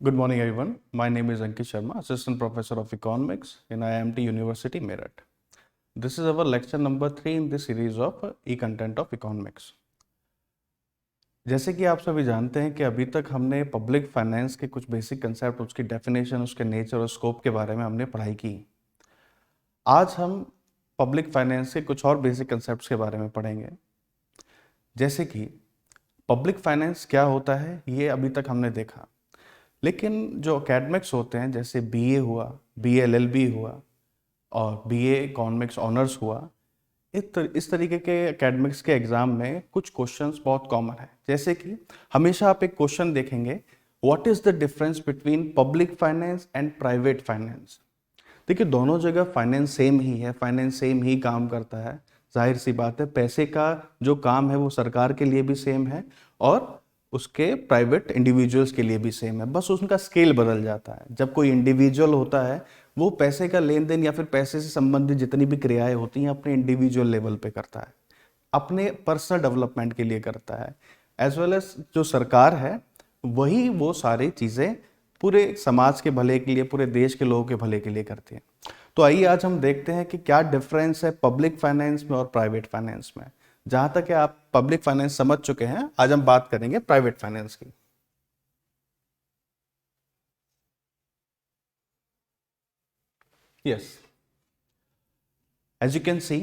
Good morning, everyone. My name is Ankit Sharma, Assistant Professor of Economics in IIMT University, Meerut. This is our lecture number 3 in this series of E-Content of Economics. जैसे कि आप सभी जानते हैं कि अभी तक हमने पब्लिक फाइनेंस के कुछ बेसिक कंसेप्ट, उसकी डेफिनेशन, उसके नेचर और स्कोप के बारे में हमने पढ़ाई की। आज हम पब्लिक फाइनेंस के कुछ और बेसिक कंसेप्ट्स के बारे में पढ़ेंगे। जैसे कि पब्लिक फाइनेंस क्या होता है, ये अभी तक हमने देखा, लेकिन जो एकेडमिक्स होते हैं जैसे बीए हुआ, बीए एलएलबी हुआ और बीए इकोनॉमिक्स ऑनर्स हुआ, इस तरीके के एकेडमिक्स के एग्जाम में कुछ क्वेश्चंस बहुत कॉमन है। जैसे कि हमेशा आप एक क्वेश्चन देखेंगे, what is the difference between public finance and private finance. देखिए, दोनों जगह फाइनेंस सेम ही है, फाइनेंस सेम ही काम करता है। जाहिर सी बात है, पैसे का जो काम है वो सरकार के लिए भी सेम है और उसके प्राइवेट इंडिविजुअल्स के लिए भी सेम है, बस उनका स्केल बदल जाता है। जब कोई इंडिविजुअल होता है वो पैसे का लेन देन या फिर पैसे से संबंधित जितनी भी क्रियाएं होती हैं अपने इंडिविजुअल लेवल पे करता है, अपने पर्सनल डेवलपमेंट के लिए करता है। एज वेल एज जो सरकार है वही वो सारी चीज़ें पूरे समाज के भले के लिए, पूरे देश के लोगों के भले के लिए करती हैं। तो आइए आज हम देखते हैं कि क्या डिफरेंस है पब्लिक फाइनेंस में और प्राइवेट फाइनेंस में। जहां तक है आप पब्लिक फाइनेंस समझ चुके हैं, आज हम बात करेंगे प्राइवेट फाइनेंस की। Yes, as you can see,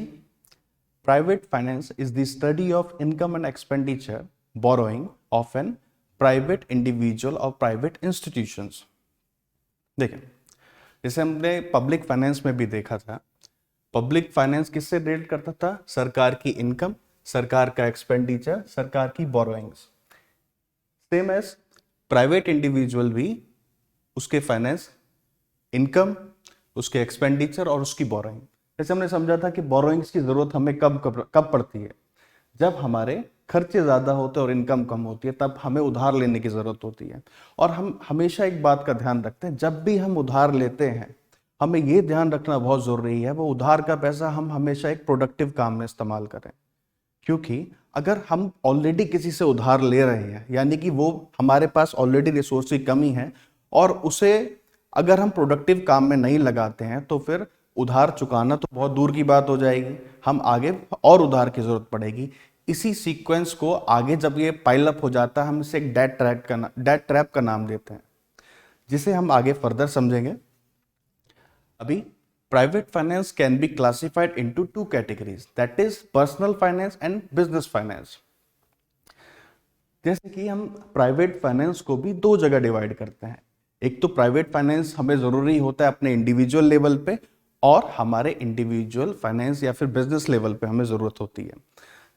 private finance is the study of income and expenditure borrowing of an private individual और प्राइवेट इंस्टीट्यूशंस। देखिए, जैसे हमने पब्लिक फाइनेंस में भी देखा था, पब्लिक फाइनेंस किससे रिलेट करता था? सरकार की इनकम, सरकार का एक्सपेंडिचर, सरकार की borrowings. Same as private individual भी उसके फाइनेंस, इनकम, उसके एक्सपेंडिचर और उसकी बोरोइंग। जैसे हमने समझा था कि बोरोइंग्स की जरूरत हमें कब पड़ती है? जब हमारे खर्चे ज्यादा होते हैं और इनकम कम होती है, तब हमें उधार लेने की जरूरत होती है। और हम हमेशा एक बात का ध्यान रखते हैं, जब भी हम उधार लेते हैं हमें ये ध्यान रखना बहुत जरूरी है वो उधार का पैसा हम हमेशा एक प्रोडक्टिव काम में इस्तेमाल करें। क्योंकि अगर हम ऑलरेडी किसी से उधार ले रहे हैं, यानी कि वो हमारे पास ऑलरेडी रिसोर्स की कमी है और उसे अगर हम प्रोडक्टिव काम में नहीं लगाते हैं तो फिर उधार चुकाना तो बहुत दूर की बात हो जाएगी, हम आगे और उधार की जरूरत पड़ेगी। इसी सीक्वेंस को आगे जब ये पाइल अप हो जाता है, हम इसे एक डेट ट्रैप का नाम देते हैं, जिसे हम आगे फर्दर समझेंगे। अभी private finance can be classified into two categories, that is personal finance and business finance. जैसे कि हम प्राइवेट फाइनेंस को भी दो जगह डिवाइड करते हैं। एक तो प्राइवेट फाइनेंस हमें जरूरी होता है अपने इंडिविजुअल लेवल पे, और हमारे इंडिविजुअल फाइनेंस या फिर बिजनेस लेवल पे हमें जरूरत होती है।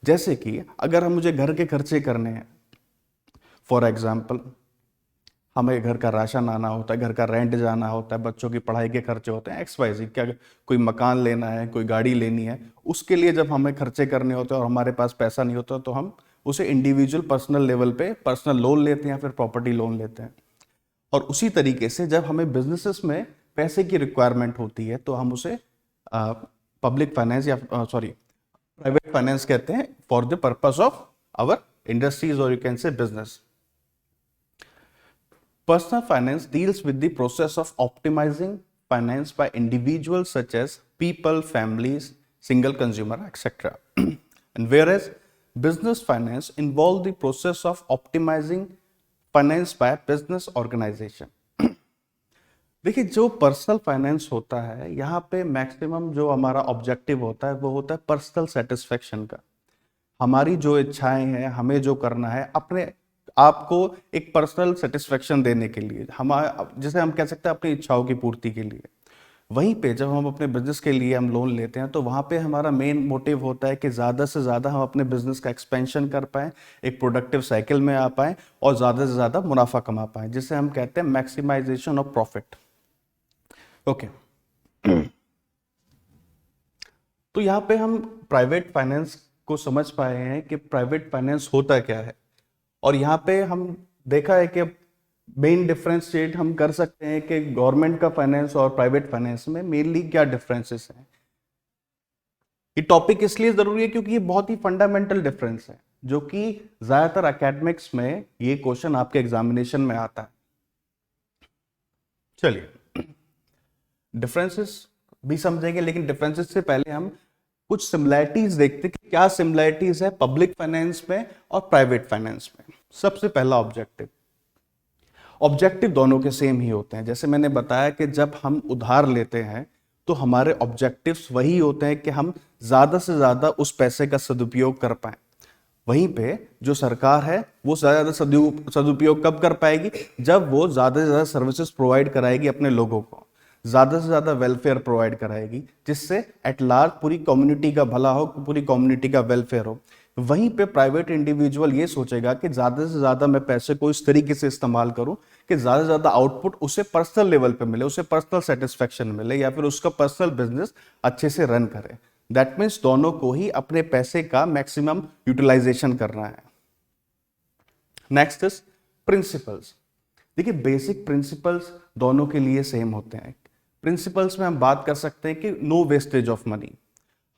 जैसे कि अगर हम मुझे घर के खर्चे करने हैं, फॉर एग्जाम्पल हमें घर का राशन आना होता है, घर का रेंट जाना होता है, बच्चों की पढ़ाई के खर्चे होते हैं, XYZ, क्या कोई मकान लेना है, कोई गाड़ी लेनी है, उसके लिए जब हमें खर्चे करने होते हैं और हमारे पास पैसा नहीं होता तो हम उसे इंडिविजुअल पर्सनल लेवल पे पर्सनल लोन लेते हैं या फिर प्रॉपर्टी लोन लेते हैं। और उसी तरीके से जब हमें बिजनेसेस में पैसे की रिक्वायरमेंट होती है तो हम उसे पब्लिक फाइनेंस या प्राइवेट फाइनेंस कहते हैं, for the purpose of our industries और you can say business. Personal finance deals with the process of optimizing finance by individuals such as people, families, single consumer, etc. And whereas business finance involve the process of optimizing finance by business organization. देखिए, जो personal finance होता है यहाँ पे maximum जो हमारा objective होता है वो होता है पर्सनल सेटिस्फेक्शन का। हमारी जो इच्छाएं हैं, हमें जो करना है, अपने आपको एक पर्सनल सेटिस्फेक्शन देने के लिए, हमारा जैसे हम कह सकते हैं अपनी इच्छाओं की पूर्ति के लिए। वहीं पे जब हम अपने बिजनेस के लिए हम लोन लेते हैं तो वहाँ पे हमारा मेन मोटिव होता है कि ज़्यादा से ज़्यादा हम अपने बिजनेस का एक्सपेंशन कर पाएँ, एक प्रोडक्टिव साइकिल में आ पाएँ और ज़्यादा से ज़्यादा मुनाफा कमा पाएँ, जिसे हम कहते हैं मैक्सिमाइजेशन ऑफ प्रॉफिट। ओके, तो यहाँ पे हम प्राइवेट फाइनेंस को समझ पाए हैं कि प्राइवेट फाइनेंस होता क्या है। और यहाँ पे हम देखा है कि मेन डिफरेंशिएट हम कर सकते हैं कि गवर्नमेंट का फाइनेंस और प्राइवेट फाइनेंस में मेनली क्या डिफरेंसेस हैं। ये टॉपिक इसलिए जरूरी है क्योंकि ये बहुत ही फंडामेंटल डिफरेंस है, जो कि ज्यादातर एकेडमिक्स में ये क्वेश्चन आपके एग्जामिनेशन में आता है। चलिए डिफरेंसेस भी समझेंगे, लेकिन डिफरेंसेस से पहले हम कुछ सिमिलैरिटीज देखते हैं कि क्या सिमिलैरिटीज है पब्लिक फाइनेंस में और प्राइवेट फाइनेंस में। सबसे पहला ऑब्जेक्टिव, ऑब्जेक्टिव दोनों के सेम ही होते हैं। जैसे मैंने बताया कि जब हम उधार लेते हैं तो हमारे ऑब्जेक्टिव्स वही होते हैं कि हम ज्यादा से ज्यादा उस पैसे का सदुपयोग कर पाए। वहीं पे जो सरकार है वो ज्यादा सदुपयोग कब कर पाएगी, जब वो ज्यादा से ज्यादा सर्विसेज प्रोवाइड कराएगी अपने लोगों को, ज्यादा से ज्यादा वेलफेयर प्रोवाइड कराएगी, जिससे एट लार्ज पूरी कम्युनिटी का भला हो, पूरी कम्युनिटी का वेलफेयर हो। वहीं पे प्राइवेट इंडिविजुअल ये सोचेगा कि ज्यादा से ज्यादा मैं पैसे को इस तरीके से इस्तेमाल करूं कि ज्यादा से ज्यादा आउटपुट उसे पर्सनल लेवल पे मिले, उसे पर्सनल सेटिस्फेक्शन मिले, या फिर उसका पर्सनल बिजनेस अच्छे से रन करे। दैट मीन्स दोनों को ही अपने पैसे का मैक्सिमम यूटिलाइजेशन करना है। Next is principles. देखिए बेसिक प्रिंसिपल्स दोनों के लिए सेम होते हैं। प्रिंसिपल्स में हम बात कर सकते हैं कि नो वेस्टेज ऑफ मनी।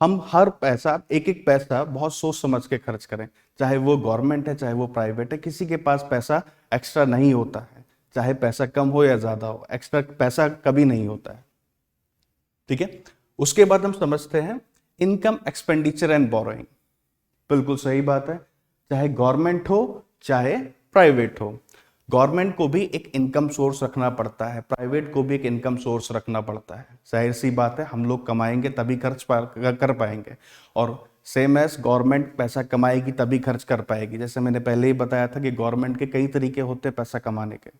हम हर पैसा, एक एक पैसा बहुत सोच समझ के खर्च करें, चाहे वो गवर्नमेंट है चाहे वो प्राइवेट है। किसी के पास पैसा एक्स्ट्रा नहीं होता है, चाहे पैसा कम हो या ज्यादा हो, एक्स्ट्रा पैसा कभी नहीं होता है। ठीक है, उसके बाद हम समझते हैं इनकम, एक्सपेंडिचर एंड बोरोइंग। बिल्कुल सही बात है, चाहे गवर्नमेंट हो चाहे प्राइवेट हो, गवर्नमेंट को भी एक इनकम सोर्स रखना पड़ता है, प्राइवेट को भी एक इनकम सोर्स रखना पड़ता है। जाहिर सी बात है, हम लोग कमाएंगे तभी खर्च कर पाएंगे, और सेम एज गवर्नमेंट पैसा कमाएगी तभी खर्च कर पाएगी। जैसे मैंने पहले ही बताया था कि गवर्नमेंट के कई तरीके होते हैं पैसा कमाने के,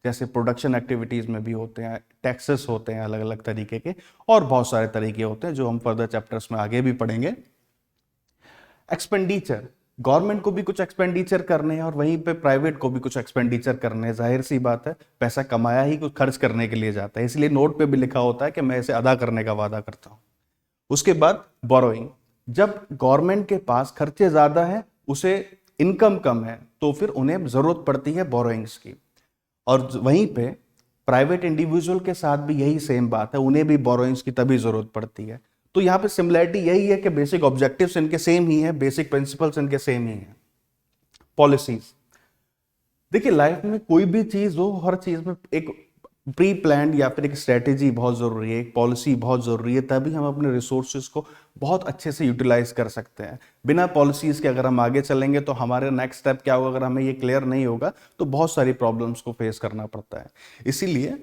जैसे प्रोडक्शन एक्टिविटीज में भी होते हैं, टैक्सेस होते हैं अलग अलग तरीके के, और बहुत सारे तरीके होते हैं जो हम फर्दर चैप्टर्स में आगे भी पढ़ेंगे। एक्सपेंडिचर, गवर्नमेंट को भी कुछ एक्सपेंडिचर करने हैं और वहीं पे प्राइवेट को भी कुछ एक्सपेंडिचर करने हैं। जाहिर सी बात है, पैसा कमाया ही कुछ खर्च करने के लिए जाता है, इसलिए नोट पे भी लिखा होता है कि मैं इसे अदा करने का वादा करता हूं। उसके बाद बोरोइंग, जब गवर्नमेंट के पास खर्चे ज्यादा है, उसे इनकम कम है, तो फिर उन्हें जरूरत पड़ती है बोरोइंग्स की। और वहीं पे प्राइवेट इंडिविजुअल के साथ भी यही सेम बात है, उन्हें भी बोरोइंग्स की तभी जरूरत पड़ती है। तो यहां पे सिमिलैरिटी यही है कि बेसिक ऑब्जेक्टिव्स इनके सेम ही है, बेसिक प्रिंसिपल्स इनके सेम ही है। पॉलिसीज, देखिए लाइफ में कोई भी चीज हो, हर चीज में एक प्री प्लान या फिर एक स्ट्रेटेजी बहुत जरूरी है, एक पॉलिसी बहुत जरूरी है, तभी हम अपने रिसोर्सेज को बहुत अच्छे से यूटिलाइज कर सकते हैं। बिना पॉलिसीज के अगर हम आगे चलेंगे तो हमारे नेक्स्ट स्टेप क्या होगा, अगर हमें ये क्लियर नहीं होगा तो बहुत सारी प्रॉब्लम्स को फेस करना पड़ता है। इसीलिए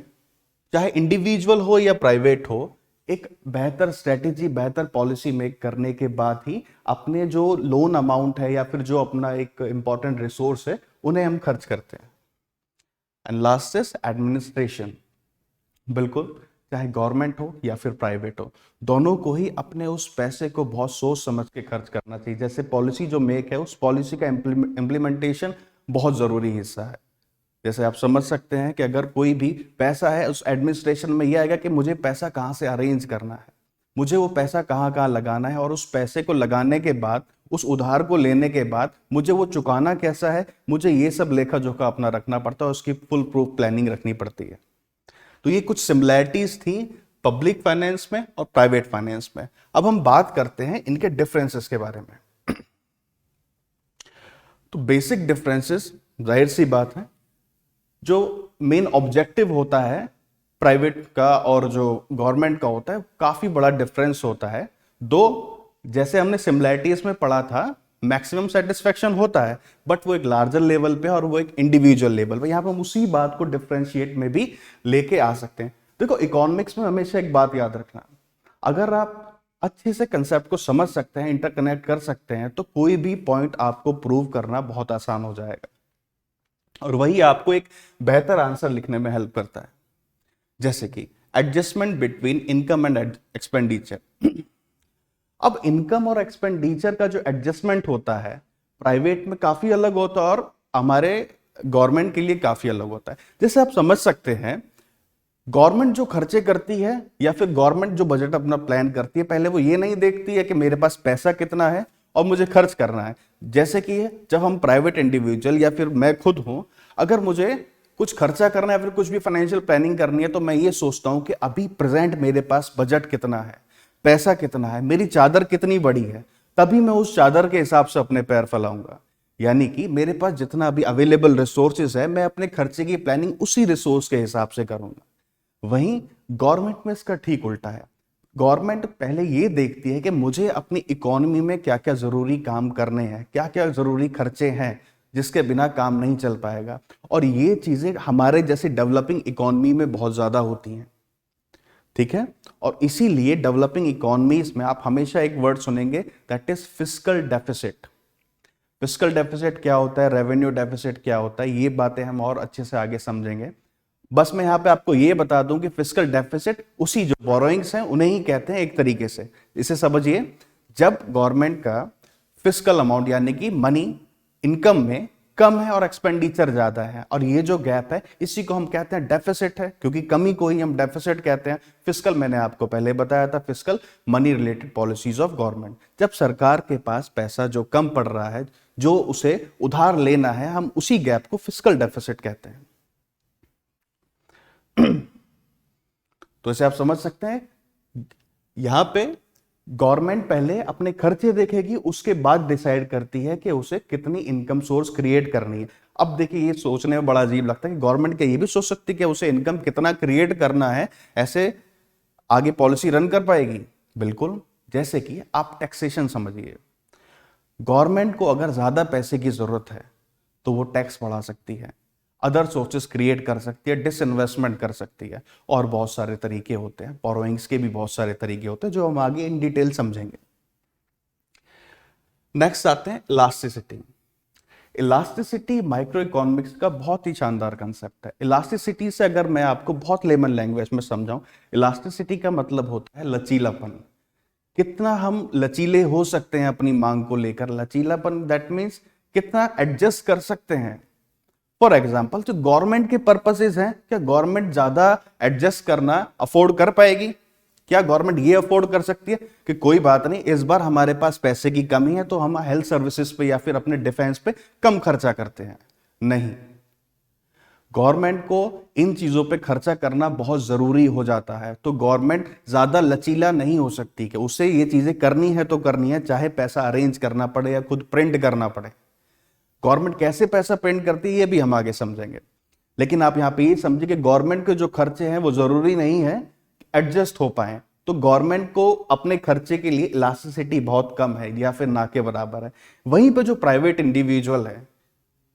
चाहे इंडिविजुअल हो या प्राइवेट हो, एक बेहतर स्ट्रेटेजी, बेहतर पॉलिसी मेक करने के बाद ही अपने जो लोन अमाउंट है या फिर जो अपना एक इंपॉर्टेंट रिसोर्स है उन्हें हम खर्च करते हैं। And last is administration. बिल्कुल, चाहे गवर्नमेंट हो या फिर प्राइवेट हो, दोनों को ही अपने उस पैसे को बहुत सोच समझ के खर्च करना चाहिए। जैसे पॉलिसी जो मेक है, उस पॉलिसी का इम्प्लीमेंटेशन बहुत जरूरी हिस्सा है। जैसे आप समझ सकते हैं कि अगर कोई भी पैसा है, उस एडमिनिस्ट्रेशन में यह आएगा कि मुझे पैसा कहाँ से अरेंज करना है, मुझे वो पैसा कहाँ कहाँ लगाना है, और उस पैसे को लगाने के बाद, उस उधार को लेने के बाद मुझे वो चुकाना कैसा है, मुझे ये सब लेखा जोखा अपना रखना पड़ता है, उसकी फुल प्रूफ प्लानिंग रखनी पड़ती है। तो ये कुछ सिमिलैरिटीज थी पब्लिक फाइनेंस में और प्राइवेट फाइनेंस में। अब हम बात करते हैं इनके डिफरेंसेस के बारे में। तो बेसिक डिफरेंसेस, जाहिर सी बात है, जो मेन ऑब्जेक्टिव होता है प्राइवेट का और जो गवर्नमेंट का होता है, काफी बड़ा डिफरेंस होता है। दो, जैसे हमने सिमिलैरिटीज में पढ़ा था, मैक्सिमम सेटिस्फेक्शन होता है, बट वो एक लार्जर लेवल पे और वो एक इंडिविजुअल लेवल पे। यहां पर हम उसी बात को डिफरेंशिएट में भी लेके आ सकते हैं। देखो इकोनॉमिक्स में हमेशा एक बात याद रखना, अगर आप अच्छे से कंसेप्ट को समझ सकते हैं, इंटरकनेक्ट कर सकते हैं, तो कोई भी पॉइंट आपको प्रूव करना बहुत आसान हो जाएगा, और वही आपको एक बेहतर आंसर लिखने में हेल्प करता है। जैसे कि adjustment between income and expenditure. अब इनकम और एक्सपेंडिचर का जो एडजस्टमेंट होता है, प्राइवेट में काफी अलग होता है और हमारे गवर्नमेंट के लिए काफी अलग होता है। जैसे आप समझ सकते हैं, गवर्नमेंट जो खर्चे करती है या फिर गवर्नमेंट जो बजट अपना प्लान करती है, पहले वो ये नहीं देखती है कि मेरे पास पैसा कितना है और मुझे खर्च करना है। जैसे कि जब हम प्राइवेट इंडिविजुअल या फिर मैं खुद हूं, अगर मुझे कुछ खर्चा करना है या फिर कुछ भी फाइनेंशियल प्लानिंग करनी है, तो मैं ये सोचता हूं कि अभी प्रेजेंट मेरे पास बजट कितना है, पैसा कितना है, मेरी चादर कितनी बड़ी है, तभी मैं उस चादर के हिसाब से अपने पैर फैलाऊंगा। यानी कि मेरे पास जितना अभी अवेलेबल रिसोर्सेज है, मैं अपने खर्चे की प्लानिंग उसी रिसोर्स के हिसाब से करूंगा। वहीं गवर्नमेंट में इसका ठीक उल्टा है। गवर्नमेंट पहले ये देखती है कि मुझे अपनी इकोनॉमी में क्या क्या जरूरी काम करने हैं, क्या क्या जरूरी खर्चे हैं जिसके बिना काम नहीं चल पाएगा, और ये चीजें हमारे जैसे डेवलपिंग इकोनॉमी में बहुत ज्यादा होती हैं। ठीक है, और इसीलिए डेवलपिंग इकोनॉमीज में आप हमेशा एक वर्ड सुनेंगे, that is fiscal deficit. Fiscal deficit क्या होता है, रेवेन्यू डेफिसिट क्या होता है, ये बातें हम और अच्छे से आगे समझेंगे। बस मैं यहां पे आपको ये बता दूं कि फिस्कल डेफिसिट उसी जो बोरोइंग्स हैं उन्हें ही कहते हैं एक तरीके से। इसे समझिए, जब गवर्नमेंट का फिस्कल अमाउंट यानी कि मनी इनकम में कम है और एक्सपेंडिचर ज्यादा है, और ये जो गैप है इसी को हम कहते हैं डेफिसिट है, क्योंकि कमी को ही हम डेफिसिट कहते हैं। फिस्कल मैंने आपको पहले बताया था, fiscal money related policies of government. जब सरकार के पास पैसा जो कम पड़ रहा है, जो उसे उधार लेना है, हम उसी गैप को फिस्कल डेफिसिट कहते हैं। तो इसे आप समझ सकते हैं, यहां पे गवर्नमेंट पहले अपने खर्चे देखेगी, उसके बाद डिसाइड करती है कि उसे कितनी इनकम सोर्स क्रिएट करनी है। अब देखिए, ये सोचने में बड़ा अजीब लगता है कि गवर्नमेंट क्या ये भी सोच सकती है कि उसे इनकम कितना क्रिएट करना है, ऐसे आगे पॉलिसी रन कर पाएगी? बिल्कुल। जैसे कि आप टैक्सेशन समझिए, गवर्नमेंट को अगर ज्यादा पैसे की जरूरत है तो वो टैक्स बढ़ा सकती है, अदर सोर्सेस क्रिएट कर सकती है, डिसइन्वेस्टमेंट कर सकती है, और बहुत सारे तरीके होते हैं। बोरोइंग्स के भी बहुत सारे तरीके होते हैं जो हम आगे इन डिटेल समझेंगे। नेक्स्ट आते हैं इलास्टिसिटी। इलास्टिसिटी माइक्रो इकोनॉमिक्स का बहुत ही शानदार कंसेप्ट है। इलास्टिसिटी से अगर मैं आपको बहुत लेमन लैंग्वेज में समझाऊं, इलास्टिसिटी का मतलब होता है लचीलापन। कितना हम लचीले हो सकते हैं अपनी मांग को लेकर। लचीलापन दैट मीन्स कितना एडजस्ट कर सकते हैं। फॉर एग्जाम्पल, जो गवर्नमेंट के पर्पसेस हैं, क्या गवर्नमेंट ज्यादा एडजस्ट करना अफोर्ड कर पाएगी? क्या गवर्नमेंट ये अफोर्ड कर सकती है कि कोई बात नहीं, इस बार हमारे पास पैसे की कमी है तो हम हेल्थ सर्विसेज पे या फिर अपने डिफेंस पे कम खर्चा करते हैं? नहीं, गवर्नमेंट को इन चीजों पे खर्चा करना बहुत जरूरी हो जाता है। तो गवर्नमेंट ज्यादा लचीला नहीं हो सकती कि उसे ये चीजें करनी है तो करनी है, चाहे पैसा अरेंज करना पड़े या खुद प्रिंट करना पड़े। गवर्नमेंट कैसे पैसा प्रिंट करती है ये भी हम आगे समझेंगे, लेकिन आप यहां पे ये समझिए कि गवर्नमेंट के जो खर्चे हैं वो जरूरी नहीं है एडजस्ट हो पाए। तो गवर्नमेंट को अपने खर्चे के लिए इलास्टिसिटी बहुत कम है या फिर ना के बराबर है। वहीं पे जो प्राइवेट इंडिविजुअल है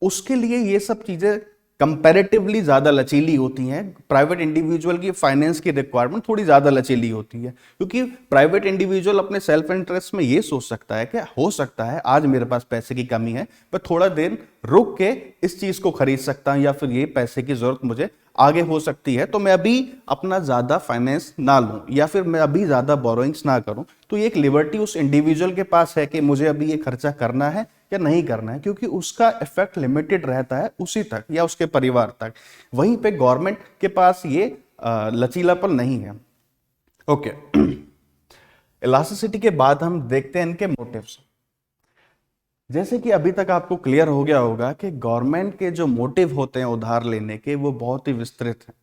उसके लिए ये सब चीजें कंपैरेटिवली ज्यादा लचीली होती हैं। प्राइवेट इंडिविजुअल की फाइनेंस की रिक्वायरमेंट थोड़ी ज्यादा लचीली होती है, क्योंकि प्राइवेट इंडिविजुअल अपने सेल्फ इंटरेस्ट में ये सोच सकता है कि हो सकता है आज मेरे पास पैसे की कमी है, पर थोड़ा देर रुक के इस चीज को खरीद सकता हूं, या फिर ये पैसे की जरूरत मुझे आगे हो सकती है, तो मैं अभी अपना ज्यादा फाइनेंस ना लूं या फिर मैं अभी ज्यादा बोरोइंग्स ना करूं। तो ये एक लिबर्टी उस इंडिविजुअल के पास है कि मुझे अभी ये खर्चा करना है या नहीं करना है, क्योंकि उसका इफेक्ट लिमिटेड रहता है उसी तक या उसके परिवार तक। वहीं पे गवर्नमेंट के पास ये लचीलापन नहीं है। ओके, इलास्टिसिटी के बाद हम देखते हैं इनके मोटिव्स। जैसे कि अभी तक आपको क्लियर हो गया होगा कि गवर्नमेंट के जो मोटिव होते हैं उधार लेने के वो बहुत ही विस्तृत हैं।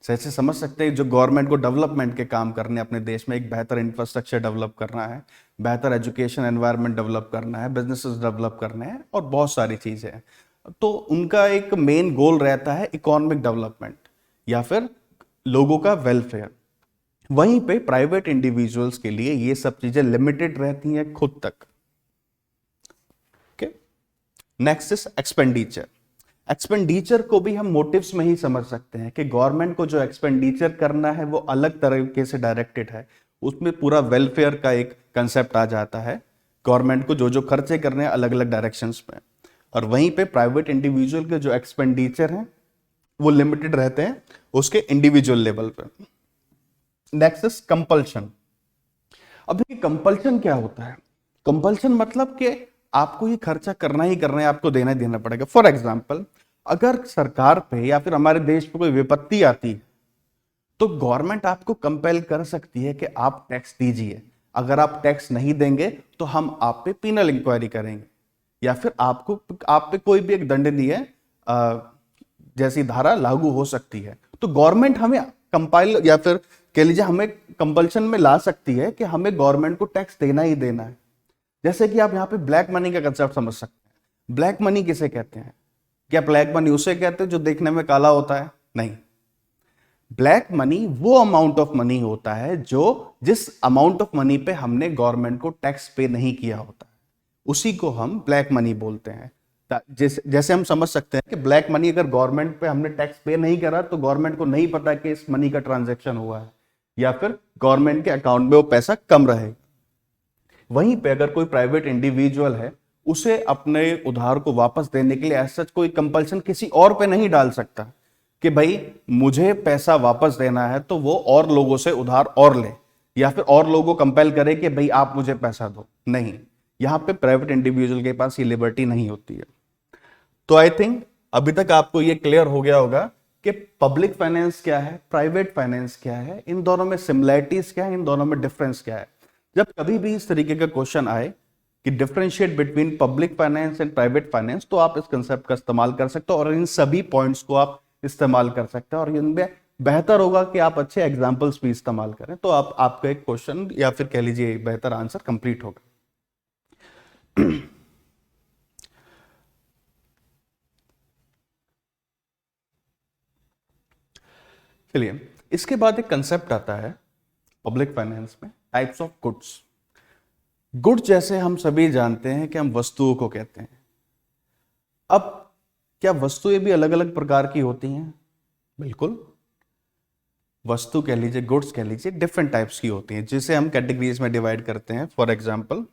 जैसे समझ सकते हैं, जो गवर्नमेंट को डेवलपमेंट के काम करने, अपने देश में एक बेहतर इंफ्रास्ट्रक्चर डेवलप करना है, बेहतर एजुकेशन एनवायरनमेंट डेवलप करना है, बिजनेसेस डेवलप करने हैं और बहुत सारी चीजें हैं। तो उनका एक मेन गोल रहता है इकोनॉमिक डेवलपमेंट या फिर लोगों का वेलफेयर। वहीं पे प्राइवेट इंडिविजुअल्स के लिए ये सब चीजें लिमिटेड रहती हैं खुद तक। Next is expenditure. एक्सपेंडिचर को भी हम मोटिव्स में ही समझ सकते हैं कि गवर्नमेंट को जो एक्सपेंडिचर करना है वो अलग तरीके से डायरेक्टेड है, उसमें पूरा वेलफेयर का एक कंसेप्ट आ जाता है। गवर्नमेंट को जो जो खर्चे करने हैं अलग अलग डायरेक्शंस में, और वहीं पे प्राइवेट इंडिविजुअल के जो एक्सपेंडिचर हैं वो लिमिटेड रहते हैं उसके इंडिविजुअल लेवल पे। Next is compulsion. अब देखिए, कंपल्शन क्या होता है? कंपल्शन मतलब कि आपको ये खर्चा करना ही करना है, आपको देना ही देना पड़ेगा। फॉर एग्जाम्पल, अगर सरकार पे या फिर हमारे देश पे कोई विपत्ति आती है तो गवर्नमेंट आपको कंपेल कर सकती है कि आप टैक्स दीजिए। अगर आप टैक्स नहीं देंगे तो हम आप पे पिनल इंक्वायरी करेंगे, या फिर आप पे कोई भी एक दंडनीय जैसी धारा लागू हो सकती है। तो गवर्नमेंट हमें कंपाइल या फिर कह लीजिए हमें कंपल्शन में ला सकती है कि हमें गवर्नमेंट को टैक्स देना ही देना है। जैसे कि आप यहां पे ब्लैक मनी का कंसेप्ट समझ सकते हैं। ब्लैक मनी किसे कहते हैं? क्या ब्लैक मनी उसे कहते हैं जो देखने में काला होता है? नहीं, ब्लैक मनी वो अमाउंट ऑफ मनी होता है जो जिस अमाउंट ऑफ मनी पे हमने गवर्नमेंट को टैक्स पे नहीं किया होता है, उसी को हम ब्लैक मनी बोलते हैं। जैसे हम समझ सकते हैं कि ब्लैक मनी अगर गवर्नमेंट पे हमने टैक्स पे नहीं करा तो गवर्नमेंट को नहीं पता कि इस मनी का ट्रांजैक्शन हुआ है, या फिर गवर्नमेंट के अकाउंट में वो पैसा कम रहेगा। वहीं पे अगर कोई प्राइवेट इंडिविजुअल है, उसे अपने उधार को वापस देने के लिए ऐसा कोई कंपल्शन किसी और पे नहीं डाल सकता कि भाई मुझे पैसा वापस देना है तो वो और लोगों से उधार और ले, या फिर और लोगों को कंपेल करे कि भाई आप मुझे पैसा दो। नहीं, यहां पे प्राइवेट इंडिविजुअल के पास ये लिबर्टी नहीं होती है। तो आई थिंक अभी तक आपको ये क्लियर हो गया होगा कि पब्लिक फाइनेंस क्या है, प्राइवेट फाइनेंस क्या है, इन दोनों में सिमिलैरिटीज क्या है, इन दोनों में डिफरेंस क्या है। जब कभी भी इस तरीके का क्वेश्चन आए कि differentiate between public finance and private finance, तो आप इस कंसेप्ट का इस्तेमाल कर सकते हो और इन सभी पॉइंट्स को आप इस्तेमाल कर सकते हैं, और इनमें बेहतर होगा कि आप अच्छे एग्जाम्पल्स भी इस्तेमाल करें, तो आपका एक क्वेश्चन या फिर कह लीजिए बेहतर आंसर कंप्लीट होगा। चलिए, इसके बाद एक कंसेप्ट आता है पब्लिक फाइनेंस में, टाइप्स ऑफ गुड्स। गुड्स जैसे हम सभी जानते हैं कि हम वस्तुओं को कहते हैं। अब क्या वस्तुएं भी अलग अलग प्रकार की होती हैं? बिल्कुल, वस्तु कह लीजिए, गुड्स कह लीजिए, डिफरेंट टाइप्स की होती हैं, जिसे हम कैटेगरीज में डिवाइड करते हैं। For example,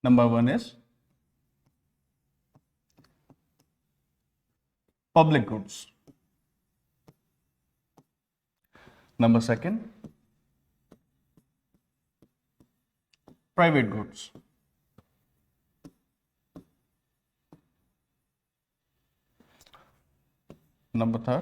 number 1 is public goods. Number 2, private goods. Number 3,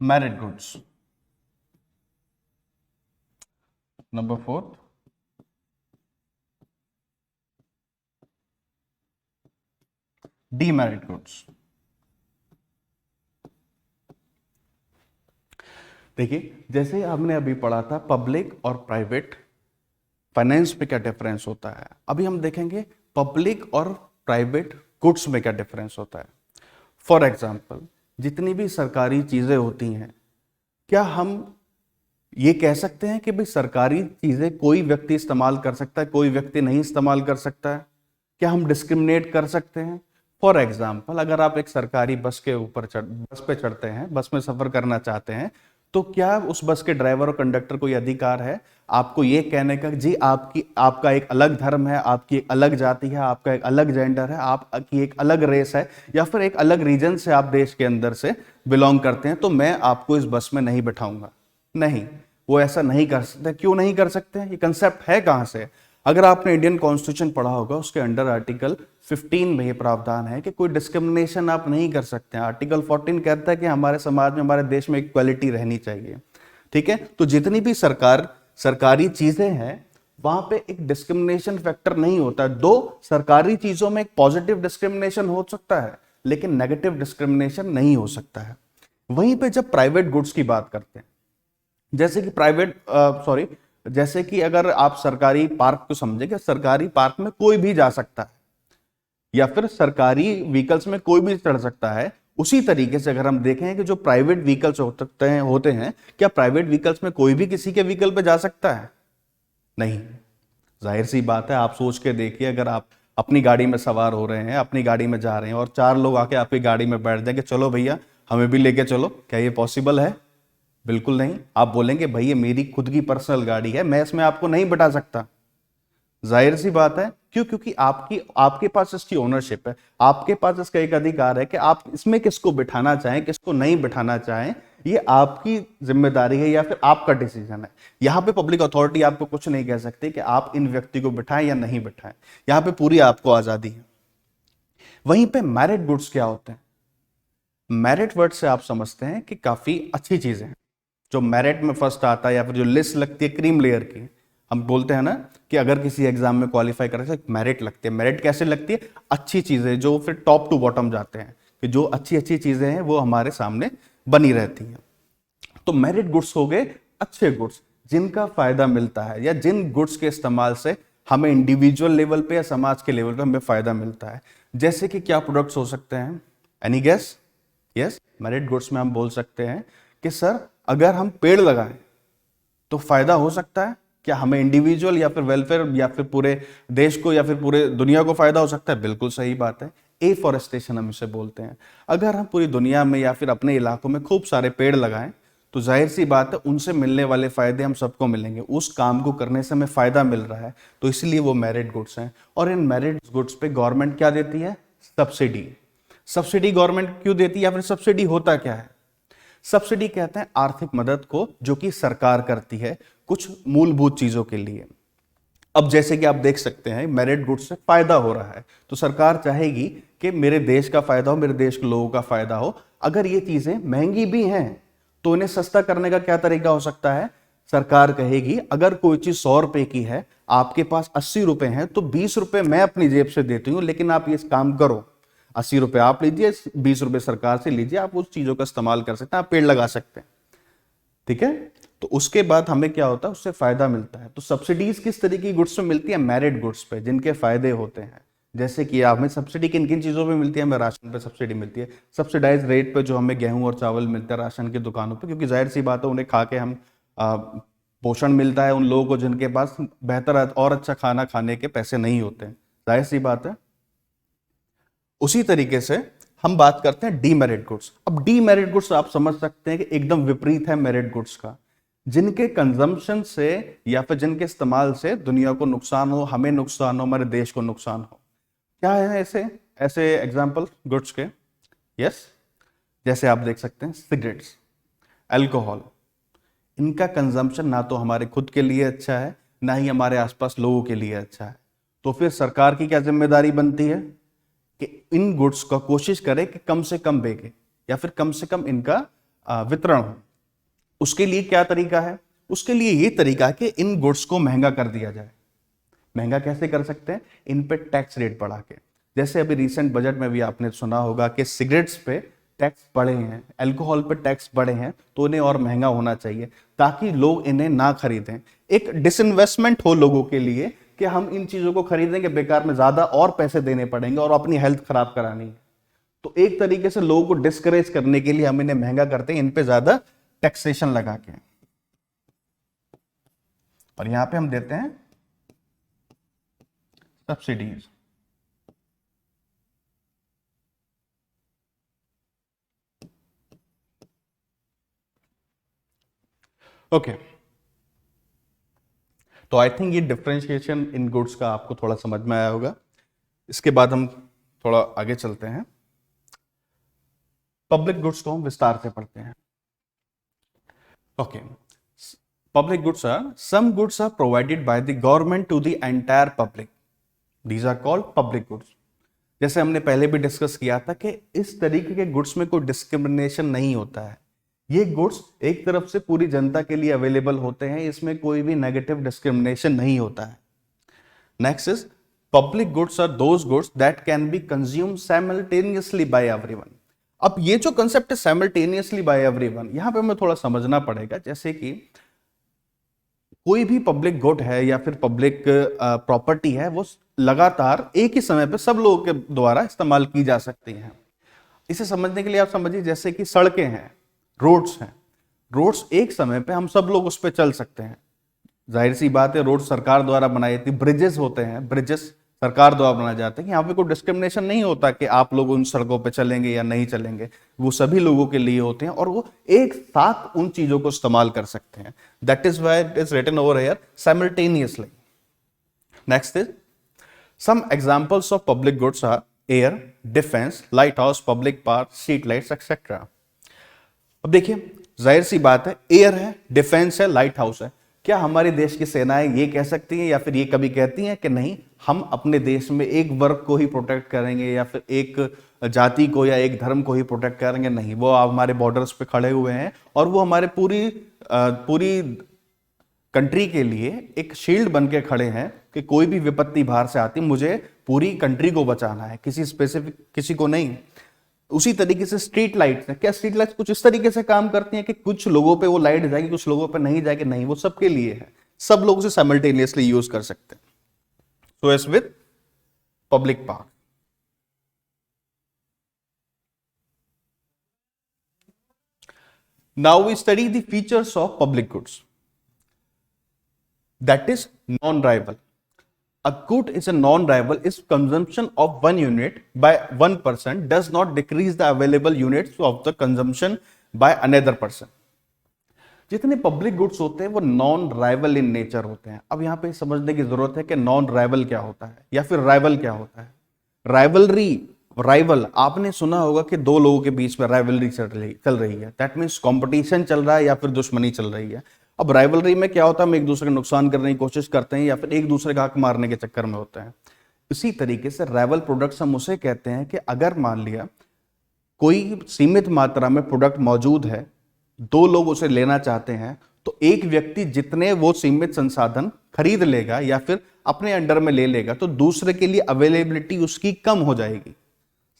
merit goods. Number 4, demerit goods. देखिए, जैसे हमने अभी पढ़ा था पब्लिक और प्राइवेट फाइनेंस पे क्या डिफरेंस होता है, अभी हम देखेंगे पब्लिक और प्राइवेट गुड्स में क्या डिफरेंस होता है। फॉर एग्जाम्पल, जितनी भी सरकारी चीजें होती हैं, क्या हम ये कह सकते हैं कि भाई सरकारी चीजें कोई व्यक्ति इस्तेमाल कर सकता है, कोई व्यक्ति नहीं इस्तेमाल कर सकता है? क्या हम डिस्क्रिमिनेट कर सकते हैं? फॉर एग्जाम्पल, अगर आप एक सरकारी बस के ऊपर बस पे चढ़ते हैं, बस में सफर करना चाहते हैं, तो क्या उस बस के ड्राइवर और कंडक्टर को यह अधिकार है आपको ये कहने का जी आपका एक अलग धर्म है, आपकी एक अलग जाति है, आपका एक अलग जेंडर है, आपकी एक अलग रेस है, या फिर एक अलग रीजन से आप देश के अंदर से बिलोंग करते हैं, तो मैं आपको इस बस में नहीं बैठाऊंगा? नहीं, वो ऐसा नहीं कर सकते। क्यों नहीं कर सकते? ये कंसेप्ट है कहां से? अगर आपने इंडियन कॉन्स्टिट्यूशन पढ़ा होगा, उसके अंडर आर्टिकल 15 में ये प्रावधान है कि कोई डिस्क्रिमिनेशन आप नहीं कर सकते हैं। आर्टिकल 14 कहता है कि हमारे समाज में, हमारे देश में इक्वालिटी रहनी चाहिए। ठीक है, तो जितनी भी सरकारी चीजें हैं, वहां पे एक डिस्क्रिमिनेशन फैक्टर नहीं होता है। दो सरकारी चीजों में एक पॉजिटिव डिस्क्रिमिनेशन हो सकता है, लेकिन नेगेटिव डिस्क्रिमिनेशन नहीं हो सकता है। वहीं पे जब प्राइवेट गुड्स की बात करते हैं, जैसे कि अगर आप सरकारी पार्क को समझेंगे, सरकारी पार्क में कोई भी जा सकता है, या फिर सरकारी व्हीकल्स में कोई भी चढ़ सकता है। उसी तरीके से अगर हम देखें कि जो प्राइवेट व्हीकल्स होते हैं, क्या प्राइवेट व्हीकल्स में कोई भी किसी के व्हीकल पे जा सकता है? नहीं। जाहिर सी बात है, आप सोच के देखिए, अगर आप अपनी गाड़ी में सवार हो रहे हैं, अपनी गाड़ी में जा रहे हैं, और 4 लोग आके आपकी गाड़ी में बैठ जाएंगे, चलो भैया हमें भी लेके चलो, क्या ये पॉसिबल है? बिल्कुल नहीं। आप बोलेंगे भाई ये मेरी खुद की पर्सनल गाड़ी है, मैं इसमें आपको नहीं बैठा सकता। जाहिर सी बात है, क्यों? क्योंकि आपके पास इसकी ओनरशिप है, आपके पास इसका एक अधिकार है कि आप इसमें किसको बिठाना चाहें, किसको नहीं बिठाना चाहें, ये आपकी जिम्मेदारी है या फिर आपका डिसीजन है। यहाँ पे पब्लिक अथॉरिटी आपको कुछ नहीं कह सकती कि आप इन व्यक्ति को बिठाएं या नहीं बिठाएं, यहाँ पे पूरी आपको आजादी है। वहीं पे मेरिट गुड्स क्या होते हैं? मेरिट वर्ड से आप समझते हैं कि काफी अच्छी चीजें हैं, जो मेरिट में फर्स्ट आता है या फिर जो लिस्ट लगती है क्रीम लेयर की। हम बोलते हैं ना कि अगर किसी एग्जाम में क्वालिफाई करे तो मेरिट लगती है। मेरिट कैसे लगती है? अच्छी चीजें जो फिर टॉप टू बॉटम जाते हैं, कि जो अच्छी अच्छी चीजें हैं वो हमारे सामने बनी रहती हैं। तो मेरिट गुड्स हो गए अच्छे गुड्स जिनका फायदा मिलता है, या जिन गुड्स के इस्तेमाल से हमें इंडिविजुअल लेवल पे या समाज के लेवल पे हमें फायदा मिलता है। जैसे कि क्या प्रोडक्ट्स हो सकते हैं? Any guess? Yes, merit goods में हम बोल सकते हैं कि सर अगर हम पेड़ लगाएं तो फायदा हो सकता है। क्या हमें इंडिविजुअल या फिर वेलफेयर या फिर पूरे देश को या फिर पूरे दुनिया को फायदा हो सकता है? बिल्कुल सही बात है, एफॉरेस्टेशन हम इसे बोलते हैं। अगर हम पूरी दुनिया में या फिर अपने इलाकों में खूब सारे पेड़ लगाएं तो जाहिर सी बात है उनसे मिलने वाले फायदे हम सबको मिलेंगे। उस काम को करने से हमें फायदा मिल रहा है, तो इसलिए वो मेरिट गुड्स हैं। और इन मेरिट गुड्स पे गवर्नमेंट क्या देती है? सब्सिडी। सब्सिडी गवर्नमेंट क्यों देती है, या फिर सब्सिडी होता क्या है? सब्सिडी कहते हैं आर्थिक मदद को जो कि सरकार करती है कुछ मूलभूत चीजों के लिए। अब जैसे कि आप देख सकते हैं मेरिट गुड्स से फायदा हो रहा है, तो सरकार चाहेगी कि मेरे देश का फायदा हो, मेरे देश के लोगों का फायदा हो। अगर ये चीजें महंगी भी हैं तो इन्हें सस्ता करने का क्या तरीका हो सकता है? सरकार कहेगी अगर कोई चीज 100 रुपए की है, आपके पास 80 रुपए हैं, तो 20 रुपए मैं अपनी जेब से देती हूं, लेकिन आप ये काम करो, 80 रुपए आप लीजिए, 20 रुपए सरकार से लीजिए, आप उस चीजों का इस्तेमाल कर सकते हैं, आप पेड़ लगा सकते हैं। ठीक है, तो उसके बाद हमें क्या होता है? उससे फायदा मिलता है। तो सब्सिडीज किस तरीके की गुड्स में मिलती है? मेरिट गुड्स पे, जिनके फायदे होते हैं। जैसे कि हमें सब्सिडी किन किन चीजों पे मिलती है? हमें राशन पे सब्सिडी मिलती है, सब्सिडाइज रेट पे जो हमें गेहूं और चावल मिलता है राशन की दुकानों पे, क्योंकि जाहिर सी बात है उन्हें खा के हम पोषण मिलता है उन लोगों को जिनके पास बेहतर और अच्छा खाना खाने के पैसे नहीं होते हैं, जाहिर सी बात है। उसी तरीके से हम बात करते हैं डीमेरिट गुड्स। अब डीमेरिट गुड्स आप समझ सकते हैं कि एकदम विपरीत है मेरिट गुड्स का, जिनके कंजम्पशन से या फिर जिनके इस्तेमाल से दुनिया को नुकसान हो, हमें नुकसान हो, हमारे देश को नुकसान हो। क्या है ऐसे ऐसे एग्जाम्पल गुड्स के? यस, जैसे आप देख सकते हैं सिगरेट्स, अल्कोहल, इनका कंजम्पशन ना तो हमारे खुद के लिए अच्छा है, ना ही हमारे आसपास लोगों के लिए अच्छा है। तो फिर सरकार की क्या जिम्मेदारी बनती है कि इन गुड्स का कोशिश करे कि कम से कम बेचे या फिर कम से कम इनका वितरण हो। उसके लिए क्या तरीका है? उसके लिए ये तरीका है कि इन गुड्स को महंगा कर दिया जाए। महंगा कैसे कर सकते हैं? इन पे टैक्स रेट बढ़ा के। जैसे अभी रिसेंट बजट में भी आपने सुना होगा कि सिगरेट्स पे टैक्स बढ़े हैं, अल्कोहल पे टैक्स बढ़े हैं, तो इन्हें और महंगा होना चाहिए ताकि लोग इन्हें ना खरीदें। एक डिसइन्वेस्टमेंट हो लोगों के लिए कि हम इन चीजों को खरीदेंगे बेकार में, ज्यादा और पैसे देने पड़ेंगे और अपनी हेल्थ खराब करानी है। तो एक तरीके से लोगों को डिस्करेज करने के लिए हम इन्हें महंगा करते हैं, इन पे ज्यादा टैक्सेशन लगा के, और यहां पे हम देते हैं सब्सिडीज। ओके, तो आई थिंक ये डिफरेंशिएशन इन गुड्स का आपको थोड़ा समझ में आया होगा। इसके बाद हम थोड़ा आगे चलते हैं, पब्लिक गुड्स को हम विस्तार से पढ़ते हैं। Okay, public goods are some goods are provided by the government to the entire public, these are called public goods। जैसे हमने पहले भी डिस्कस किया था कि इस तरीके के गुड्स में कोई डिस्क्रिमिनेशन नहीं होता है। ये गुड्स एक तरफ से पूरी जनता के लिए अवेलेबल होते हैं, इसमें कोई भी नेगेटिव डिस्क्रिमिनेशन नहीं होता है। Next is public goods are those goods that can be consume simultaneously by everyone. अब ये जो कंसेप्ट है साइमल्टेनियसली बाय एवरीवन, यहां पे हमें थोड़ा समझना पड़ेगा। जैसे कि कोई भी पब्लिक गुड है या फिर पब्लिक प्रॉपर्टी है, वो लगातार एक ही समय पे सब लोगों के द्वारा इस्तेमाल की जा सकती है। इसे समझने के लिए आप समझिए जैसे कि सड़कें हैं, रोड्स हैं, रोड्स एक समय पे हम सब लोग उस पर चल सकते हैं। जाहिर सी बात है रोड सरकार द्वारा बनाई जाती। ब्रिजेस होते हैं, ब्रिजेस सरकार द्वारा बनाए जाते हैं। यहाँ पे कोई डिस्क्रिमिनेशन नहीं होता कि आप लोग उन सड़कों पे चलेंगे या नहीं चलेंगे, वो सभी लोगों के लिए होते हैं और वो एक साथ उन चीजों को इस्तेमाल कर सकते हैं। That is why it is written over here simultaneously. Next is some examples of public goods are air, defence, light house, public park, street lights etcetera. अब देखिए जाहिर सी बात है, एयर है, डिफेंस है, लाइट हाउस है। क्या हमारे देश की सेनाएं ये कह सकती हैं या फिर ये कभी कहती हैं कि नहीं, हम अपने देश में एक वर्ग को ही प्रोटेक्ट करेंगे या फिर एक जाति को या एक धर्म को ही प्रोटेक्ट करेंगे? नहीं, वो हमारे बॉर्डर्स पे खड़े हुए हैं और वो हमारे पूरी कंट्री के लिए एक शील्ड बन के खड़े हैं कि कोई भी विपत्ति बाहर से आती, मुझे पूरी कंट्री को बचाना है, किसी स्पेसिफिक किसी को नहीं। उसी तरीके से स्ट्रीट लाइट्स हैं, क्या स्ट्रीट लाइट्स कुछ इस तरीके से काम करती हैं कि कुछ लोगों पे वो लाइट जाएगी, कुछ लोगों पे नहीं जाएगी? नहीं, वो सबके लिए है, सब लोग उसे साइमल्टेनियसली यूज कर सकते हैं। So as with public park. Now we study the features of public goods, that is non-rival. A good is a non-rival if consumption of one unit by one person does not decrease the available units of the consumption by another person. जितने public goods होते हैं वो non rival in nature होते हैं। अब यहां पे समझने की जरूरत है कि नॉन राइवल क्या होता है या फिर राइवल क्या होता है। राइवलरी, राइवल, आपने सुना होगा कि दो लोगों के बीच में राइवलरी चल रही है, दैट मीन्स कॉम्पिटिशन चल रहा है या फिर दुश्मनी चल रही है। अब राइवलरी में क्या होता है, हम एक दूसरे का नुकसान करने की कोशिश करते हैं या फिर एक दूसरे का हक मारने के चक्कर में होते हैं। इसी तरीके से राइवल प्रोडक्ट्स हम उसे कहते हैं कि अगर मान लिया कोई सीमित मात्रा में प्रोडक्ट मौजूद है, दो लोग उसे लेना चाहते हैं, तो एक व्यक्ति जितने वो सीमित संसाधन खरीद लेगा या फिर अपने अंडर में ले लेगा, तो दूसरे के लिए अवेलेबिलिटी उसकी कम हो जाएगी।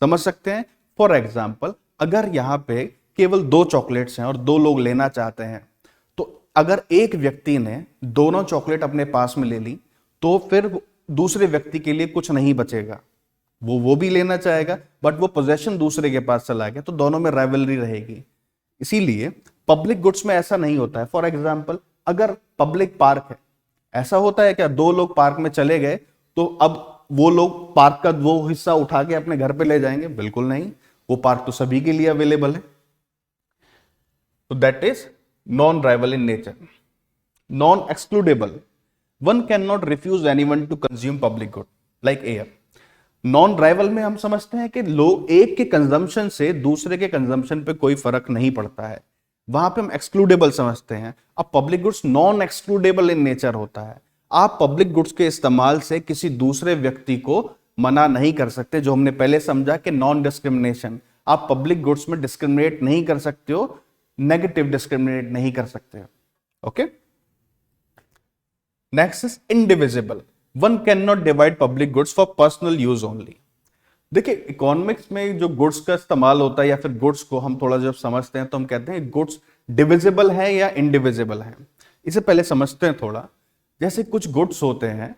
समझ सकते हैं? फॉर एग्जाम्पल, अगर यहां पे केवल 2 चॉकलेट्स हैं और 2 लोग लेना चाहते हैं, अगर एक व्यक्ति ने दोनों चॉकलेट अपने पास में ले ली तो फिर दूसरे व्यक्ति के लिए कुछ नहीं बचेगा, वो भी लेना चाहेगा, बट वो पोजेशन दूसरे के पास चला गया, तो दोनों में राइवलरी रहेगी। इसीलिए पब्लिक गुड्स में ऐसा नहीं होता है। फॉर एग्जाम्पल, अगर पब्लिक पार्क है, ऐसा होता है क्या 2 लोग पार्क में चले गए तो अब वो लोग पार्क का वो हिस्सा उठा के अपने घर पे ले जाएंगे? बिल्कुल नहीं, वो पार्क तो सभी के लिए अवेलेबल है। तो that is non-rival in nature. Non-excludable. One cannot refuse anyone to consume public good, like air. Non-rival में हम समझते हैं कि लोग एक के कंजम्पशन से दूसरे के कंजम्पशन पे कोई फर्क नहीं पड़ता है, वहां पे हम एक्सक्लूडेबल समझते हैं। अब public goods non excludable in nature होता है। आप पब्लिक गुड्स के इस्तेमाल से किसी दूसरे व्यक्ति को मना नहीं कर सकते, जो हमने पहले समझा कि नॉन डिस्क्रिमिनेशन। आप पब्लिक गुड्स में डिस्क्रिमिनेट नहीं कर सकते हो, नेगेटिव डिस्क्रिमिनेट नहीं कर सकते। Okay, next is indivisible. One can not divide public goods for personal use only. देखिए, इकोनॉमिक्स में जो गुड्स का इस्तेमाल होता है या फिर गुड्स को हम थोड़ा जब समझते हैं तो हम कहते हैं गुड्स डिविजिबल है या इंडिविजिबल है। इसे पहले समझते हैं थोड़ा। जैसे कुछ गुड्स होते हैं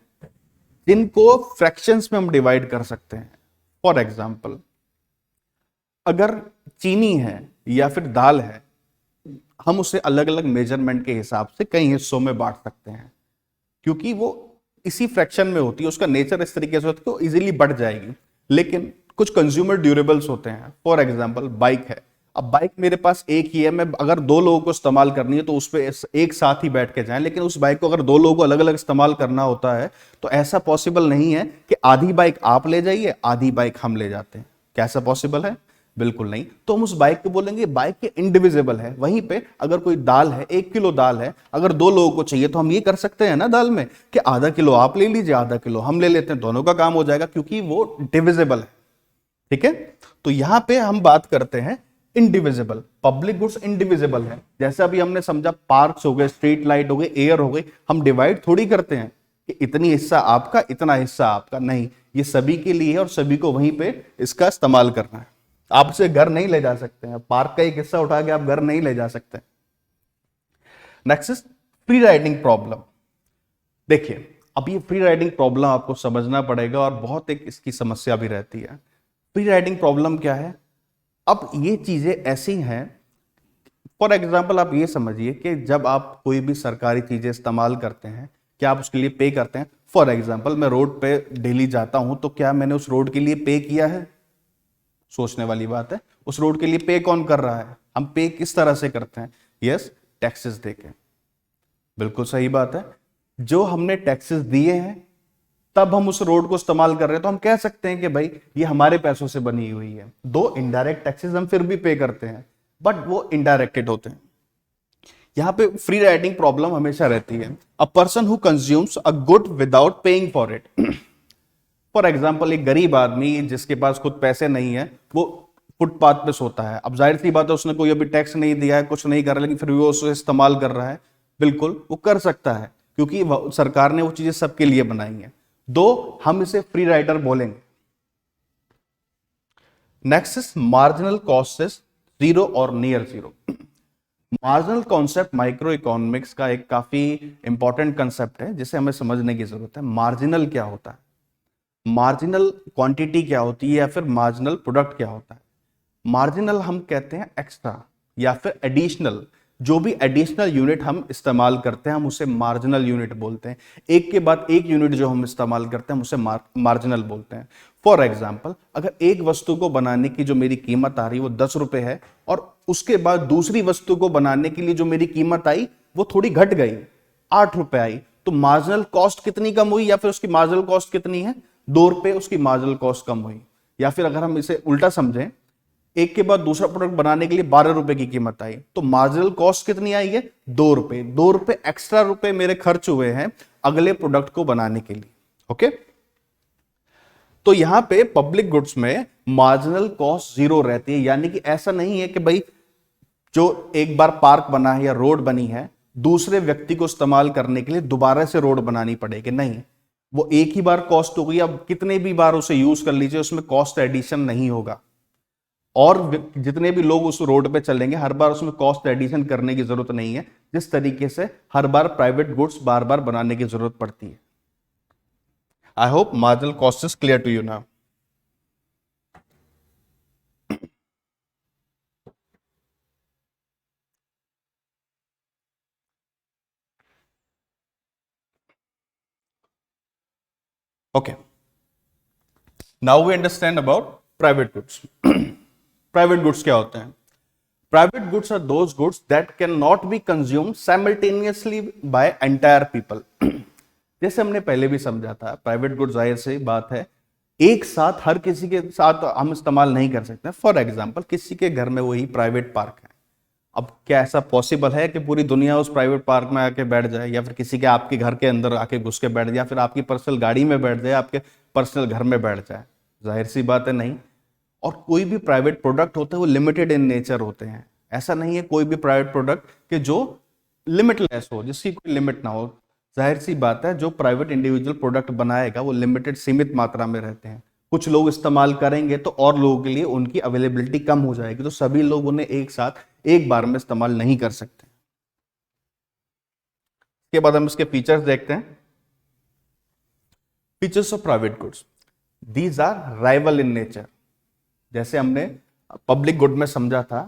जिनको फ्रैक्शंस में हम डिवाइड कर सकते हैं। फॉर एग्जाम्पल, अगर चीनी है या फिर दाल है, हम उसे अलग अलग मेजरमेंट के हिसाब से कई हिस्सों में बांट सकते हैं, क्योंकि वो इसी फ्रैक्शन में होती है, उसका नेचर इस तरीके से होता है कि इजीली बढ़ जाएगी। लेकिन कुछ कंज्यूमर ड्यूरेबल्स होते हैं, फॉर एग्जांपल बाइक है। अब बाइक मेरे पास एक ही है, मैं अगर 2 लोगों को इस्तेमाल करनी है तो उस पर एक साथ ही बैठ के जाएं, लेकिन उस बाइक को अगर 2 लोगों को अलग अलग इस्तेमाल करना होता है तो ऐसा पॉसिबल नहीं है कि आधी बाइक आप ले जाइए, आधी बाइक हम ले जाते हैं। क्या ऐसा पॉसिबल है? बिल्कुल नहीं। तो हम उस बाइक को बोलेंगे बाइक के इंडिविजिबल है। वहीं पे अगर कोई दाल है, 1 किलो दाल है, अगर 2 लोगों को चाहिए तो हम ये कर सकते हैं ना दाल में कि आधा किलो आप ले लीजिए, आधा किलो हम ले लेते हैं, दोनों का काम हो जाएगा, क्योंकि वो डिविजिबल है। ठीक है, तो यहां पे हम बात करते हैं इंडिविजिबल। पब्लिक गुड्स इंडिविजिबल है। जैसे अभी हमने समझा, पार्क्स हो गए, स्ट्रीट लाइट हो गए, एयर हो गई, हम डिवाइड थोड़ी करते हैं कि इतनी हिस्सा आपका, इतना हिस्सा आपका। नहीं, ये सभी के लिए है और सभी को वहीं पे इसका इस्तेमाल करना है। आप उसे घर नहीं ले जा सकते हैं, पार्क का एक हिस्सा उठा के आप घर नहीं ले जा सकते। Next is free riding problem. देखिए, अब ये फ्री राइडिंग प्रॉब्लम आपको समझना पड़ेगा और बहुत एक इसकी समस्या भी रहती है। फ्री राइडिंग प्रॉब्लम क्या है? अब ये चीजें ऐसी हैं, फॉर एग्जाम्पल आप ये समझिए कि जब आप कोई भी सरकारी चीजें इस्तेमाल करते हैं, क्या आप उसके लिए पे करते हैं? फॉर एग्जाम्पल, मैं रोड पे डेली जाता हूं, तो क्या मैंने उस रोड के लिए पे किया है? सोचने वाली बात है। उस रोड के लिए पे कौन कर रहा है? हम पे किस तरह से करते हैं? यस, टैक्सेस देके। बिल्कुल सही बात है। जो हमने टैक्सेस दिए हैं तब हम उस रोड को इस्तेमाल कर रहे हैं, तो हम कह सकते हैं कि भाई ये हमारे पैसों से बनी हुई है। दो इनडायरेक्ट टैक्सेस हम फिर भी पे करते हैं, बट वो इनडायरेक्टेड होते हैं। यहाँ पे फ्री राइडिंग प्रॉब्लम हमेशा रहती है। A person who consumes a good without paying for it. For example, एक गरीब आदमी जिसके पास खुद पैसे नहीं है, वो फुटपाथ पे सोता है। अब जाहिर सी बात है, उसने कोई अभी टैक्स नहीं दिया है, कुछ नहीं कर रहा, लेकिन फिर भी वो उसे इस्तेमाल कर रहा है। बिल्कुल वो कर सकता है, क्योंकि सरकार ने वो चीजें सबके लिए बनाई हैं। दो हम इसे फ्री राइडर बोलेंगे। Next is marginal cost is zero और near zero. Marginal concept microeconomics का एक काफी इंपॉर्टेंट कंसेप्ट है, जिसे हमें समझने की जरूरत है। मार्जिनल क्या होता है, मार्जिनल क्वांटिटी क्या होती है, या फिर मार्जिनल प्रोडक्ट क्या होता है। मार्जिनल हम कहते हैं एक्स्ट्रा या फिर एडिशनल। जो भी एडिशनल यूनिट हम इस्तेमाल करते हैं, हम उसे मार्जिनल यूनिट बोलते हैं। एक के बाद एक यूनिट जो हम इस्तेमाल करते हैं, हम उसे मार्जिनल बोलते हैं। फॉर एग्जाम्पल, अगर एक वस्तु को बनाने की जो मेरी कीमत आ रही है वो 10 रुपए है, और उसके बाद दूसरी वस्तु को बनाने के लिए जो मेरी कीमत आई वो थोड़ी घट गई, 8 रुपए आई, तो मार्जिनल कॉस्ट कितनी कम हुई, या फिर उसकी मार्जिनल कॉस्ट कितनी है, 2 रुपए उसकी मार्जिनल कॉस्ट कम हुई। या फिर अगर हम इसे उल्टा समझें, एक के बाद दूसरा प्रोडक्ट बनाने के लिए 12 रुपए की कीमत आई, तो मार्जिनल कॉस्ट कितनी आई है, 2 रुपए। 2 रुपए एक्स्ट्रा रुपए मेरे खर्च हुए हैं अगले प्रोडक्ट को बनाने के लिए। ओके, तो यहां पे पब्लिक गुड्स में मार्जिनल कॉस्ट जीरो रहती है। यानी कि ऐसा नहीं है कि भाई जो एक बार पार्क बना है या रोड बनी है, दूसरे व्यक्ति को इस्तेमाल करने के लिए दोबारा से रोड बनानी पड़ेगी, नहीं, वो एक ही बार कॉस्ट होगी। अब कितने भी बार उसे यूज कर लीजिए, उसमें कॉस्ट एडिशन नहीं होगा। और जितने भी लोग उस रोड पे चलेंगे, हर बार उसमें कॉस्ट एडिशन करने की जरूरत नहीं है, जिस तरीके से हर बार प्राइवेट गुड्स बार बार बनाने की जरूरत पड़ती है। I hope marginal cost is clear to you now. Okay, now we understand about private goods. Private goods क्या होते हैं? Private goods are those goods that cannot be consumed simultaneously by entire people. जैसे हमने पहले भी समझा था, private goods जाहिर सी बात है एक साथ हर किसी के साथ हम इस्तेमाल नहीं कर सकते। फॉर एग्जांपल, किसी के घर में वही प्राइवेट पार्क है। अब क्या ऐसा पॉसिबल है कि पूरी दुनिया उस प्राइवेट पार्क में आके बैठ जाए, या फिर किसी के आपके घर के अंदर आके घुस के बैठ जाए, या फिर आपकी पर्सनल गाड़ी में बैठ जाए, आपके पर्सनल घर में बैठ जाए? जाहिर सी बात है, नहीं। और कोई भी प्राइवेट प्रोडक्ट होते हैं वो लिमिटेड इन नेचर होते हैं। ऐसा नहीं है कोई भी प्राइवेट प्रोडक्ट के जो लिमिटलेस हो, जिसकी कोई लिमिट ना हो। जाहिर सी बात है, जो प्राइवेट इंडिविजुअल प्रोडक्ट बनाएगा वो लिमिटेड सीमित मात्रा में रहते हैं। कुछ लोग इस्तेमाल करेंगे तो और लोगों के लिए उनकी अवेलेबिलिटी कम हो जाएगी, तो सभी लोग उन्हें एक साथ एक बार में इस्तेमाल नहीं कर सकते। इसके बाद हम इसके फीचर्स देखते हैं। Features of private goods, these are rival in nature. जैसे हमने पब्लिक गुड में समझा था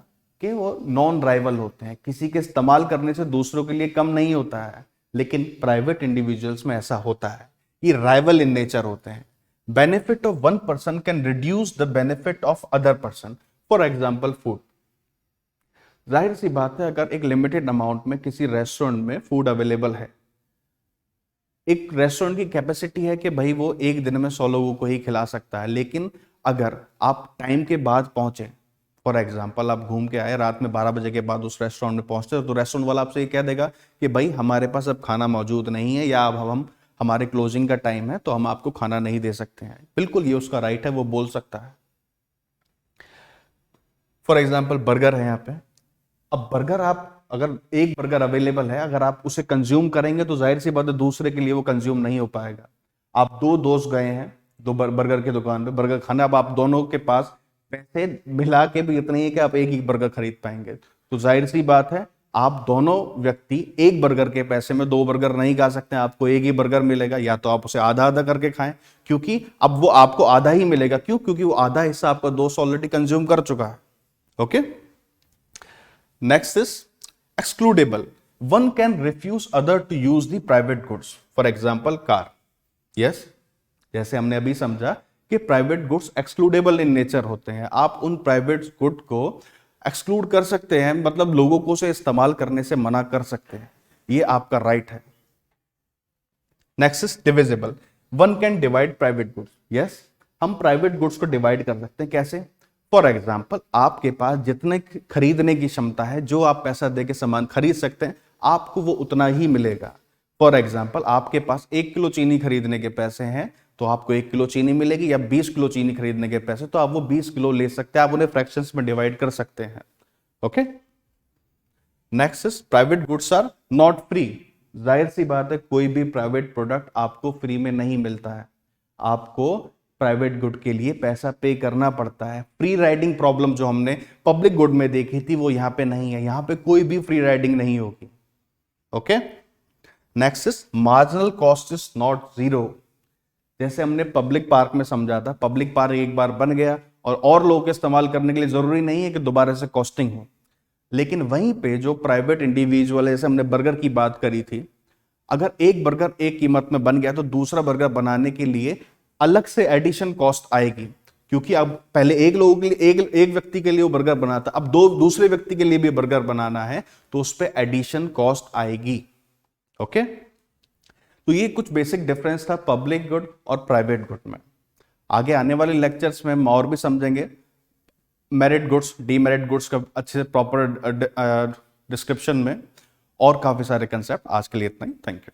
कि वो नॉन राइवल होते हैं, किसी के इस्तेमाल करने से दूसरों के लिए कम नहीं होता है, लेकिन प्राइवेट इंडिविजुअल्स में ऐसा होता है, ये राइवल इन नेचर होते हैं। Benefit of one person can reduce the benefit of other person. For example, food. जाहिर सी बात है, अगर एक लिमिटेड अमाउंट में किसी रेस्टोरेंट में फूड अवेलेबल है, एक रेस्टोरेंट की कैपेसिटी है कि भाई वो एक दिन में 100 लोगों को ही खिला सकता है, लेकिन अगर आप टाइम के बाद पहुंचे, फॉर एग्जांपल आप घूम के आए, रात में 12 बजे के बाद उस रेस्टोरेंट में पहुंचते, तो रेस्टोरेंट वाला आपसे ये कह देगा कि भाई हमारे पास अब खाना मौजूद नहीं है, या अब हम हमारे क्लोजिंग का टाइम है तो हम आपको खाना नहीं दे सकते हैं। बिल्कुल ये उसका राइट है, वो बोल सकता है। फॉर एग्जाम्पल, बर्गर है यहाँ पे। अब बर्गर, आप अगर एक बर्गर अवेलेबल है, अगर आप उसे कंज्यूम करेंगे तो जाहिर सी बात है दूसरे के लिए वो कंज्यूम नहीं हो पाएगा। आप दो दोस्त गए हैं दो बर्गर की दुकान पे बर्गर खाना, अब आप दोनों के पास पैसे मिला के भी इतने ही कि आप एक ही बर्गर खरीद पाएंगे, तो जाहिर सी बात है आप दोनों व्यक्ति एक बर्गर के पैसे में 2 बर्गर नहीं खा सकते, आपको एक ही बर्गर मिलेगा। या तो आप उसे आधा आधा करके खाएं, क्योंकि अब वो आपको आधा ही मिलेगा। क्यों? क्योंकि वो आधा हिस्सा आपका दोस्त ऑलरेडी कंज्यूम कर चुका है। Okay, next is excludable. One can refuse other to use the private goods. For example, car. Yes, जैसे हमने अभी समझा कि private goods excludable in nature होते हैं। आप उन प्राइवेट गुड को एक्सक्लूड कर सकते हैं, मतलब लोगों को उसे इस्तेमाल करने से मना कर सकते हैं, ये आपका राइट है। Next is divisible. One can divide private goods. Yes, हम प्राइवेट गुड्स को डिवाइड कर सकते हैं। कैसे? फॉर एग्जाम्पल आपके पास जितने खरीदने की क्षमता है, जो आप पैसा दे के सामान खरीद सकते हैं, आपको वो उतना ही मिलेगा। फॉर एग्जाम्पल आपके पास 1 किलो चीनी खरीदने के पैसे हैं तो आपको 1 किलो चीनी मिलेगी, या 20 किलो चीनी खरीदने के पैसे तो आप वो 20 किलो ले सकते हैं, आप उन्हें फ्रैक्शंस में डिवाइड कर सकते हैं। Okay, next is private goods are not free. जाहिर सी बात है, कोई भी प्राइवेट प्रोडक्ट आपको फ्री में नहीं मिलता है, आपको प्राइवेट गुड के लिए पैसा पे करना पड़ता है। फ्री राइडिंग प्रॉब्लम जो हमने पब्लिक गुड में देखी थी वो यहां पे नहीं है, यहां पे कोई भी फ्री राइडिंग नहीं होगी। Okay, next is marginal cost is not zero. जैसे हमने पब्लिक पार्क में समझा था, पब्लिक पार्क एक बार बन गया और लोगों के इस्तेमाल करने के लिए जरूरी नहीं है कि दोबारा से कॉस्टिंग हो। लेकिन वहीं पे जो प्राइवेट इंडिविजुअल है, जैसे हमने बर्गर की बात करी थी, अगर एक बर्गर एक कीमत में बन गया तो दूसरा बर्गर बनाने के लिए अलग से एडिशन कॉस्ट आएगी, क्योंकि अब पहले एक लोगों के लिए एक व्यक्ति के लिए वो बर्गर बना था, अब दूसरे व्यक्ति के लिए भी बर्गर बनाना है तो उस पर एडिशन कॉस्ट आएगी। ओके, तो ये कुछ बेसिक डिफरेंस था पब्लिक गुड और प्राइवेट गुड में। आगे आने वाले लेक्चर्स में हम और भी समझेंगे मेरिट गुड्स, डीमेरिट गुड्स का अच्छे से प्रॉपर डिस्क्रिप्शन में, और काफी सारे कंसेप्ट। आज के लिए इतना ही, थैंक यू।